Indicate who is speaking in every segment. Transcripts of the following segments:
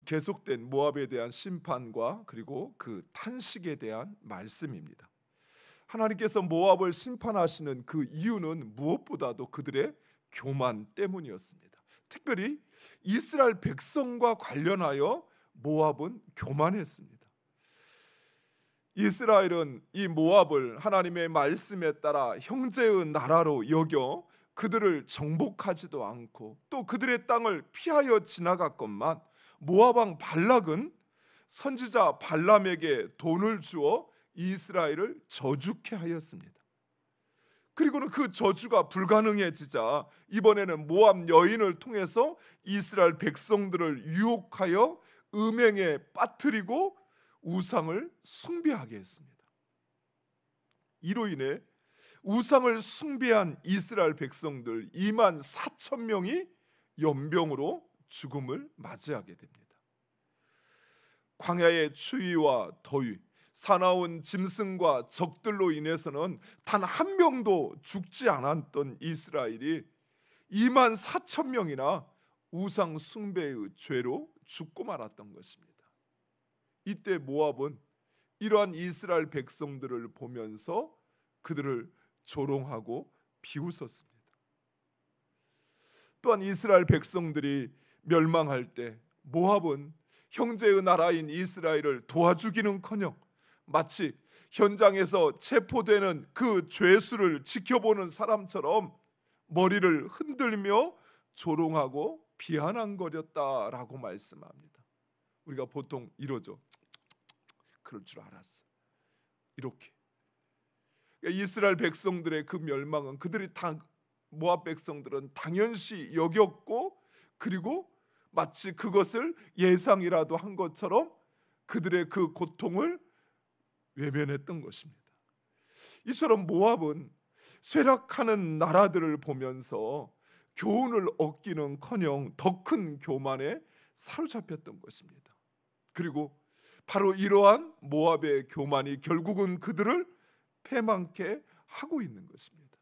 Speaker 1: 계속된 모압에 대한 심판과 그리고 그 탄식에 대한 말씀입니다. 하나님께서 모압을 심판하시는 그 이유는 무엇보다도 그들의 교만 때문이었습니다. 특별히 이스라엘 백성과 관련하여 모압은 교만했습니다. 이스라엘은 이 모압을 하나님의 말씀에 따라 형제의 나라로 여겨 그들을 정복하지도 않고 또 그들의 땅을 피하여 지나갔건만 모압 왕 발락은 선지자 발람에게 돈을 주어 이스라엘을 저주케 하였습니다. 그리고는 그 저주가 불가능해지자 이번에는 모압 여인을 통해서 이스라엘 백성들을 유혹하여 음행에 빠뜨리고 우상을 숭배하게 했습니다. 이로 인해 우상을 숭배한 이스라엘 백성들 2만 4천 명이 연병으로 죽음을 맞이하게 됩니다. 광야의 추위와 더위, 사나운 짐승과 적들로 인해서는 단 한 명도 죽지 않았던 이스라엘이 2만 4천 명이나 우상 숭배의 죄로 죽고 말았던 것입니다. 이때 모압은 이러한 이스라엘 백성들을 보면서 그들을 조롱하고 비웃었습니다. 또한 이스라엘 백성들이 멸망할 때 모압은 형제의 나라인 이스라엘을 도와주기는커녕 마치 현장에서 체포되는 그 죄수를 지켜보는 사람처럼 머리를 흔들며 조롱하고 비아냥거렸다라고 말씀합니다. 우리가 보통 이러죠. 그럴 줄 알았어. 이렇게 이스라엘 백성들의 그 멸망은 그들이 모압 백성들은 당연시 여겼고 그리고 마치 그것을 예상이라도 한 것처럼 그들의 그 고통을 외면했던 것입니다. 이처럼 모압은 쇠락하는 나라들을 보면서 교훈을 얻기는커녕 더 큰 교만에 사로잡혔던 것입니다. 그리고 바로 이러한 모압의 교만이 결국은 그들을 패망케 하고 있는 것입니다.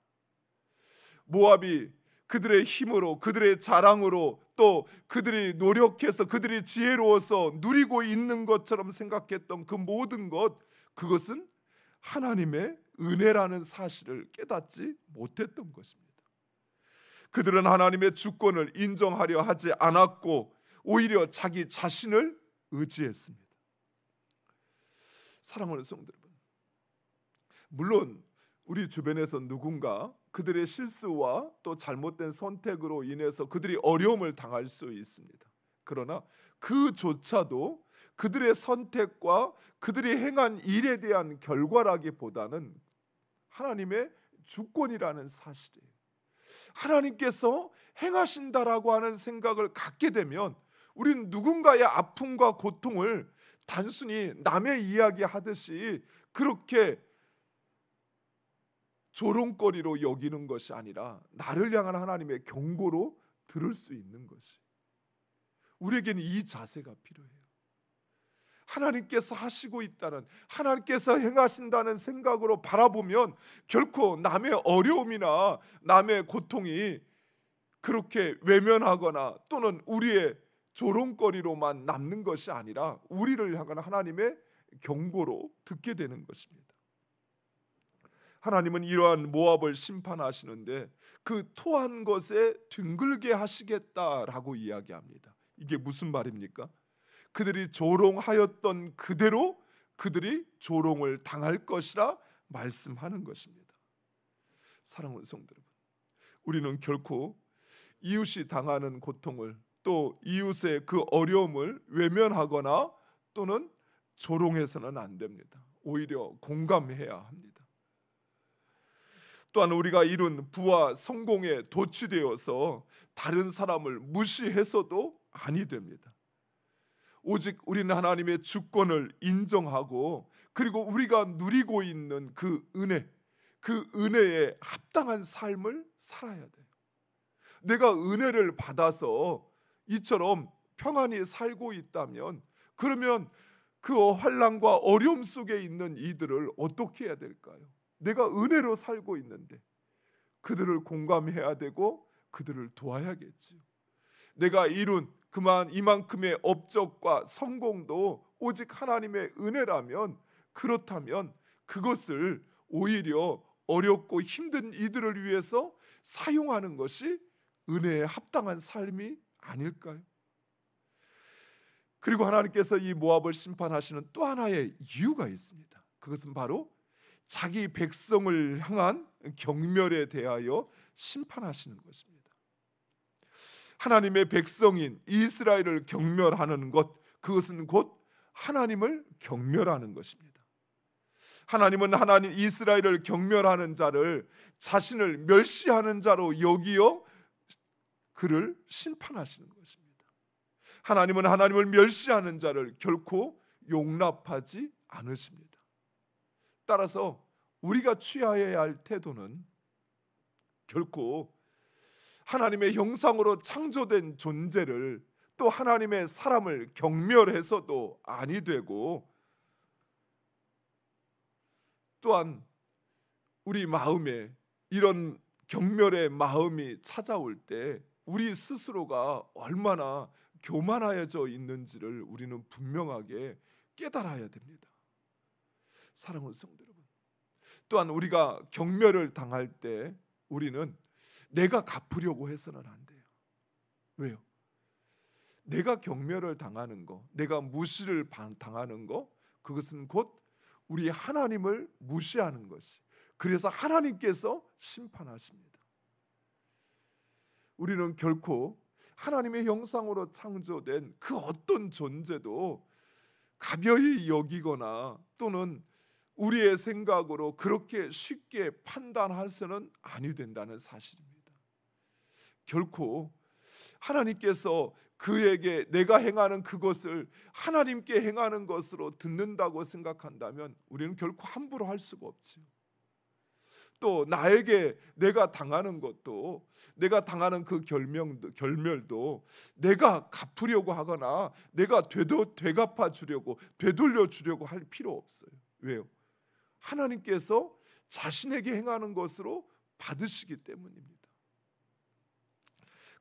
Speaker 1: 모압이 그들의 힘으로 그들의 자랑으로 또 그들이 노력해서 그들이 지혜로워서 누리고 있는 것처럼 생각했던 그 모든 것, 그것은 하나님의 은혜라는 사실을 깨닫지 못했던 것입니다. 그들은 하나님의 주권을 인정하려 하지 않았고 오히려 자기 자신을 의지했습니다. 사랑하는 성도 여러분, 물론 우리 주변에서 누군가 그들의 실수와 또 잘못된 선택으로 인해서 그들이 어려움을 당할 수 있습니다. 그러나 그조차도 그들의 선택과 그들이 행한 일에 대한 결과라기보다는 하나님의 주권이라는 사실이에요. 하나님께서 행하신다라고 하는 생각을 갖게 되면 우리는 누군가의 아픔과 고통을 단순히 남의 이야기 하듯이 그렇게 조롱거리로 여기는 것이 아니라 나를 향한 하나님의 경고로 들을 수 있는 것이, 우리에게는 이 자세가 필요해요. 하나님께서 하시고 있다는, 하나님께서 행하신다는 생각으로 바라보면 결코 남의 어려움이나 남의 고통이 그렇게 외면하거나 또는 우리의 조롱거리로만 남는 것이 아니라 우리를 향한 하나님의 경고로 듣게 되는 것입니다. 하나님은 이러한 모압을 심판하시는데 그 토한 것에 뒹굴게 하시겠다라고 이야기합니다. 이게 무슨 말입니까? 그들이 조롱하였던 그대로 그들이 조롱을 당할 것이라 말씀하는 것입니다. 사랑하는 성도 여러분, 우리는 결코 이웃이 당하는 고통을 또 이웃의 그 어려움을 외면하거나 또는 조롱해서는 안 됩니다. 오히려 공감해야 합니다. 또한 우리가 이룬 부와 성공에 도취되어서 다른 사람을 무시해서도 아니 됩니다. 오직 우리는 하나님의 주권을 인정하고 그리고 우리가 누리고 있는 그 은혜에 합당한 삶을 살아야 돼요. 내가 은혜를 받아서 이처럼 평안히 살고 있다면 그러면 그 환난과 어려움 속에 있는 이들을 어떻게 해야 될까요? 내가 은혜로 살고 있는데 그들을 공감해야 되고 그들을 도와야겠지요. 내가 이룬 그만 이만큼의 업적과 성공도 오직 하나님의 은혜라면, 그렇다면 그것을 오히려 어렵고 힘든 이들을 위해서 사용하는 것이 은혜에 합당한 삶이 아닐까요? 그리고 하나님께서 이 모압을 심판하시는 또 하나의 이유가 있습니다. 그것은 바로 자기 백성을 향한 경멸에 대하여 심판하시는 것입니다. 하나님의 백성인 이스라엘을 경멸하는 것, 그것은 곧 하나님을 경멸하는 것입니다. 하나님은 하나님 이스라엘을 경멸하는 자를 자신을 멸시하는 자로 여기어 그를 심판하시는 것입니다. 하나님은 하나님을 멸시하는 자를 결코 용납하지 않으십니다. 따라서 우리가 취하여야 할 태도는 결코 하나님의 형상으로 창조된 존재를, 또 하나님의 사람을 경멸해서도 아니 되고, 또한 우리 마음에 이런 경멸의 마음이 찾아올 때 우리 스스로가 얼마나 교만하여져 있는지를 우리는 분명하게 깨달아야 됩니다. 사랑하는 성도 여러분, 또한 우리가 경멸을 당할 때 우리는 내가 갚으려고 해서는 안 돼요. 왜요? 내가 경멸을 당하는 거, 내가 무시를 당하는 거, 그것은 곧 우리 하나님을 무시하는 것이, 그래서 하나님께서 심판하십니다. 우리는 결코 하나님의 형상으로 창조된 그 어떤 존재도 가벼이 여기거나 또는 우리의 생각으로 그렇게 쉽게 판단해서는 아니 된다는 사실입니다. 결코 하나님께서 그에게 내가 행하는 그것을 하나님께 행하는 것으로 듣는다고 생각한다면 우리는 결코 함부로 할 수가 없지요. 또 나에게 내가 당하는 것도, 내가 당하는 그 결멸도 내가 갚으려고 하거나 내가 되갚아 주려고, 되돌려 주려고 할 필요 없어요. 왜요? 하나님께서 자신에게 행하는 것으로 받으시기 때문입니다.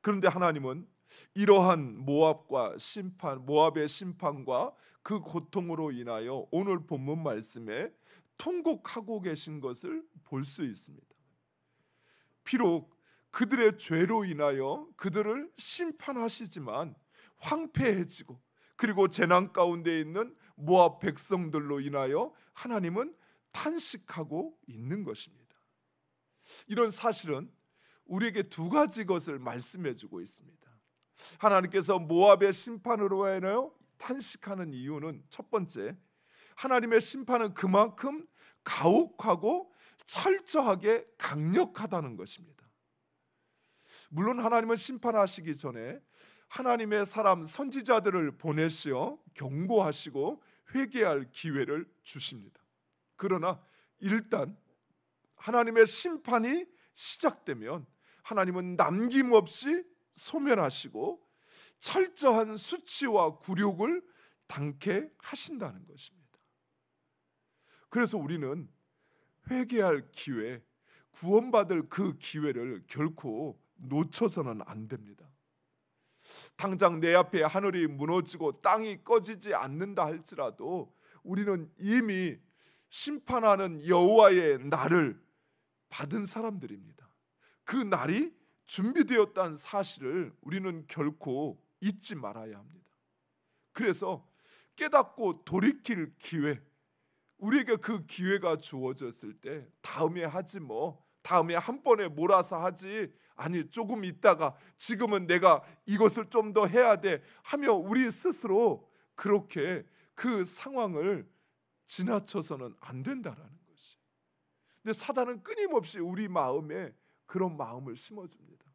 Speaker 1: 그런데 하나님은 이러한 모압의 심판과 그 고통으로 인하여 오늘 본문 말씀에 통곡하고 계신 것을 볼 수 있습니다. 비록 그들의 죄로 인하여 그들을 심판하시지만 황폐해지고, 그리고 재난 가운데 있는 모압 백성들로 인하여 하나님은 탄식하고 있는 것입니다. 이런 사실은 우리에게 두 가지 것을 말씀해 주고 있습니다. 하나님께서 모압의 심판으로 인하여 탄식하는 이유는, 첫 번째, 하나님의 심판은 그만큼 가혹하고 철저하게 강력하다는 것입니다. 물론 하나님은 심판하시기 전에 하나님의 사람 선지자들을 보내시어 경고하시고 회개할 기회를 주십니다. 그러나 일단 하나님의 심판이 시작되면 하나님은 남김없이 소멸하시고 철저한 수치와 굴욕을 당케 하신다는 것입니다. 그래서 우리는 회개할 기회, 구원받을 그 기회를 결코 놓쳐서는 안 됩니다. 당장 내 앞에 하늘이 무너지고 땅이 꺼지지 않는다 할지라도 우리는 이미 심판하는 여호와의 날을 받은 사람들입니다. 그 날이 준비되었다는 사실을 우리는 결코 잊지 말아야 합니다. 그래서 깨닫고 돌이킬 기회, 우리에게 그 기회가 주어졌을 때 다음에 하지 다음에 한 번에 몰아서 하지, 아니 조금 있다가 지금은 내가 이것을 좀 더 해야 돼 하며 우리 스스로 그렇게 그 상황을 지나쳐서는 안 된다라는 것이. 근데 사단은 끊임없이 우리 마음에 그런 마음을 심어줍니다.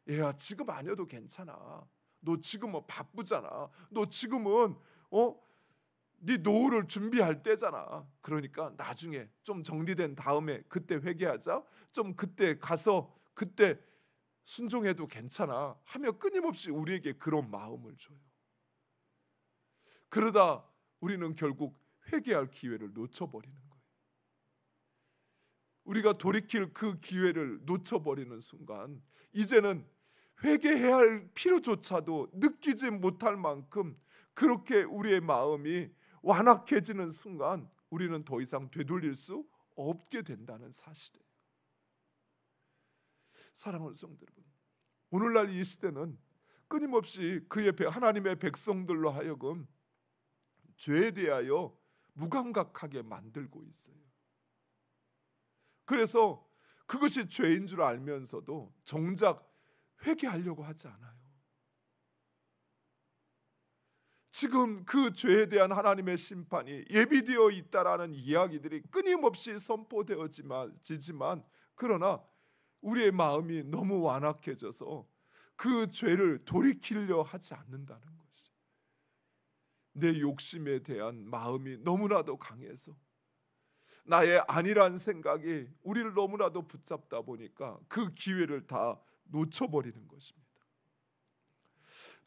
Speaker 1: 얘야, 지금 아니어도 괜찮아. 너 지금 바쁘잖아. 너 지금은 네 노후를 준비할 때잖아. 그러니까 나중에 좀 정리된 다음에 그때 회개하자. 좀 그때 가서 그때 순종해도 괜찮아 하며 끊임없이 우리에게 그런 마음을 줘요. 그러다 우리는 결국 회개할 기회를 놓쳐버리는 거예요. 우리가 돌이킬 그 기회를 놓쳐버리는 순간 이제는 회개해야 할 필요조차도 느끼지 못할 만큼 그렇게 우리의 마음이 완악해지는 순간 우리는 더 이상 되돌릴 수 없게 된다는 사실이에요. 사랑하는 성도 여러분, 오늘날 이 시대는 끊임없이 하나님의 백성들로 하여금 죄에 대하여 무감각하게 만들고 있어요. 그래서 그것이 죄인 줄 알면서도 정작 회개하려고 하지 않아요. 지금 그 죄에 대한 하나님의 심판이 예비되어 있다라는 이야기들이 끊임없이 선포되어지지만 그러나 우리의 마음이 너무 완악해져서 그 죄를 돌이키려 하지 않는다는 것이, 내 욕심에 대한 마음이 너무나도 강해서 나의 아니란 생각이 우리를 너무나도 붙잡다 보니까 그 기회를 다 놓쳐버리는 것입니다.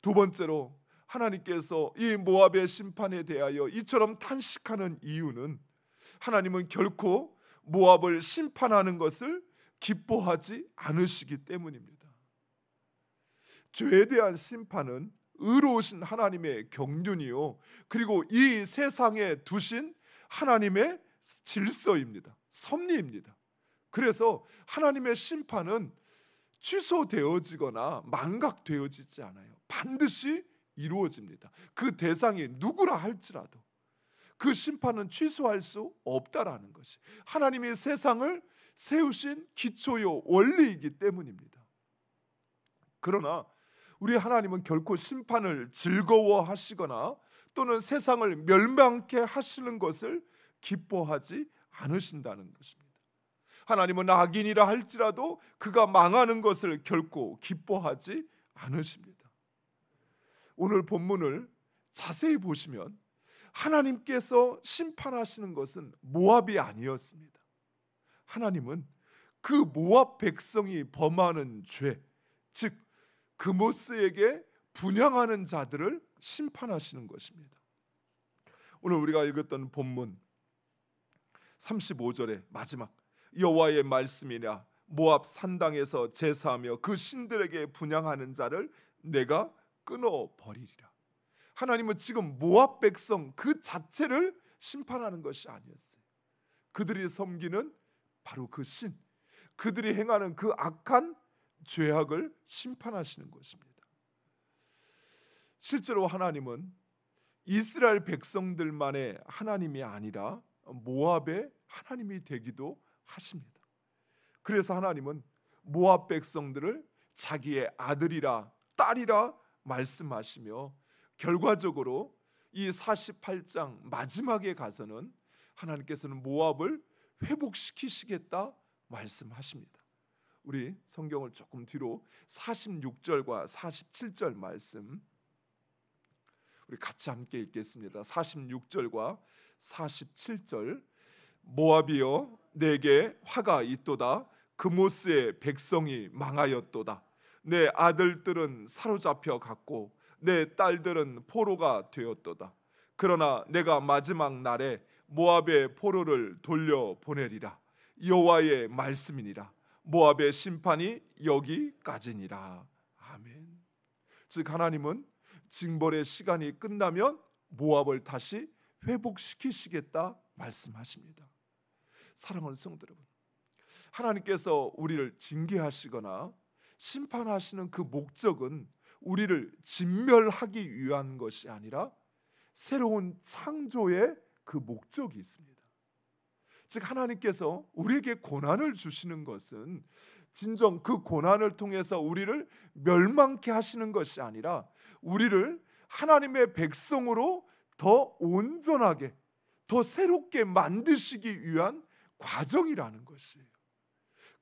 Speaker 1: 두 번째로 하나님께서 이 모압의 심판에 대하여 이처럼 탄식하는 이유는 하나님은 결코 모압을 심판하는 것을 기뻐하지 않으시기 때문입니다. 죄에 대한 심판은 의로우신 하나님의 경륜이요, 그리고 이 세상에 두신 하나님의 질서입니다. 섭리입니다. 그래서 하나님의 심판은 취소되어지거나 망각되어지지 않아요. 반드시 이루어집니다. 그 대상이 누구라 할지라도 그 심판은 취소할 수 없다라는 것이 하나님이 세상을 세우신 기초요 원리이기 때문입니다. 그러나 우리 하나님은 결코 심판을 즐거워하시거나 또는 세상을 멸망케 하시는 것을 기뻐하지 않으신다는 것입니다. 하나님은 악인이라 할지라도 그가 망하는 것을 결코 기뻐하지 않으십니다. 오늘 본문을 자세히 보시면 하나님께서 심판하시는 것은 모압이 아니었습니다. 하나님은 그 모압 백성이 범하는 죄, 즉 그모스에게 분향하는 자들을 심판하시는 것입니다. 오늘 우리가 읽었던 본문 35절의 마지막, 여호와의 말씀이냐 모압 산당에서 제사하며 그 신들에게 분향하는 자를 내가 끊어버리리라. 하나님은 지금 모압 백성 그 자체를 심판하는 것이 아니었어요. 그들이 섬기는 바로 그 신, 그들이 행하는 그 악한 죄악을 심판하시는 것입니다. 실제로 하나님은 이스라엘 백성들만의 하나님이 아니라 모압의 하나님이 되기도 하십니다. 그래서 하나님은 모압 백성들을 자기의 아들이라 딸이라 말씀하시며 결과적으로 이 48장 마지막에 가서는 하나님께서는 모압을 회복시키시겠다 말씀하십니다. 우리 성경을 조금 뒤로 46절과 47절 말씀 우리 같이 함께 읽겠습니다. 46절과 47절. 모압이여 내게 화가 있도다. 그모스의 백성이 망하였도다. 내 아들들은 사로잡혀 갔고 내 딸들은 포로가 되었도다. 그러나 내가 마지막 날에 모압의 포로를 돌려보내리라. 여호와의 말씀이니라. 모압의 심판이 여기까지니라. 아멘. 즉 하나님은 징벌의 시간이 끝나면 모압을 다시 회복시키시겠다 말씀하십니다. 사랑하는 성도 여러분, 하나님께서 우리를 징계하시거나 심판하시는 그 목적은 우리를 진멸하기 위한 것이 아니라 새로운 창조의 그 목적이 있습니다. 즉 하나님께서 우리에게 고난을 주시는 것은 진정 그 고난을 통해서 우리를 멸망케 하시는 것이 아니라 우리를 하나님의 백성으로 더 온전하게, 더 새롭게 만드시기 위한 과정이라는 것이에요.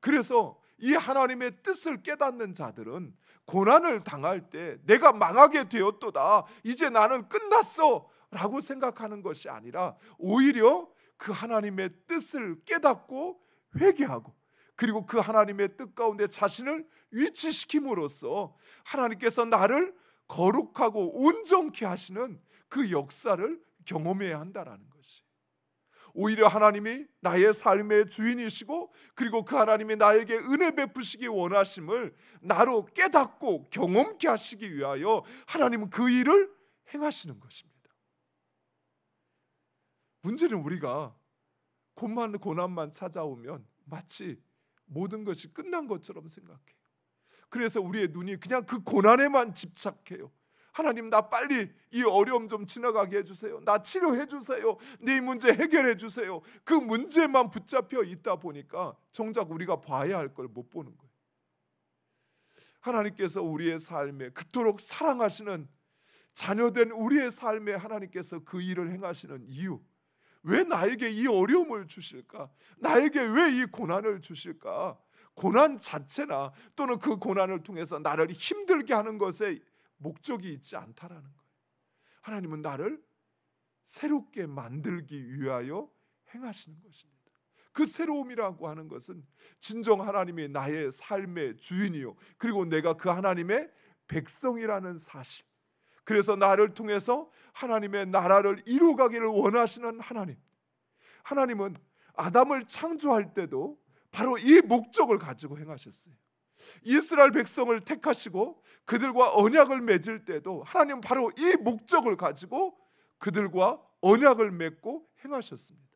Speaker 1: 그래서 이 하나님의 뜻을 깨닫는 자들은 고난을 당할 때 내가 망하게 되었도다, 이제 나는 끝났어 라고 생각하는 것이 아니라 오히려 그 하나님의 뜻을 깨닫고 회개하고 그리고 그 하나님의 뜻 가운데 자신을 위치시킴으로써 하나님께서 나를 거룩하고 온전케 하시는 그 역사를 경험해야 한다라는 것이, 오히려 하나님이 나의 삶의 주인이시고 그리고 그 하나님이 나에게 은혜 베푸시기 원하심을 나로 깨닫고 경험케 하시기 위하여 하나님은 그 일을 행하시는 것입니다. 문제는 우리가 고난만 찾아오면 마치 모든 것이 끝난 것처럼 생각해요. 그래서 우리의 눈이 그냥 그 고난에만 집착해요. 하나님, 나 빨리 이 어려움 좀 지나가게 해주세요. 나 치료해 주세요. 네 문제 해결해 주세요. 그 문제만 붙잡혀 있다 보니까 정작 우리가 봐야 할 걸 못 보는 거예요. 하나님께서 우리의 삶에 그토록 사랑하시는 자녀된 우리의 삶에 하나님께서 그 일을 행하시는 이유, 왜 나에게 이 어려움을 주실까? 나에게 왜 이 고난을 주실까? 고난 자체나 또는 그 고난을 통해서 나를 힘들게 하는 것에 목적이 있지 않다라는 거예요. 하나님은 나를 새롭게 만들기 위하여 행하시는 것입니다. 그 새로움이라고 하는 것은 진정 하나님이 나의 삶의 주인이요, 그리고 내가 그 하나님의 백성이라는 사실. 그래서 나를 통해서 하나님의 나라를 이루어가기를 원하시는 하나님. 하나님은 아담을 창조할 때도 바로 이 목적을 가지고 행하셨어요. 이스라엘 백성을 택하시고 그들과 언약을 맺을 때도 하나님은 바로 이 목적을 가지고 그들과 언약을 맺고 행하셨습니다.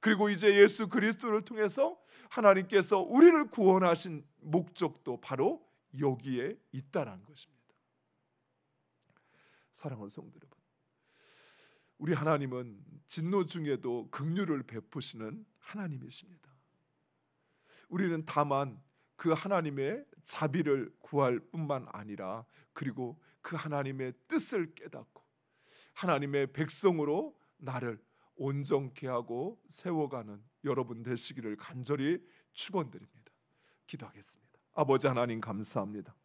Speaker 1: 그리고 이제 예수 그리스도를 통해서 하나님께서 우리를 구원하신 목적도 바로 여기에 있다는 것입니다. 사랑하는 성도 여러분, 우리 하나님은 진노 중에도 긍휼을 베푸시는 하나님이십니다. 우리는 다만 그 하나님의 자비를 구할 뿐만 아니라 그리고 그 하나님의 뜻을 깨닫고 하나님의 백성으로 나를 온전케 하고 세워가는 여러분 되시기를 간절히 축원드립니다. 기도하겠습니다. 아버지 하나님, 감사합니다.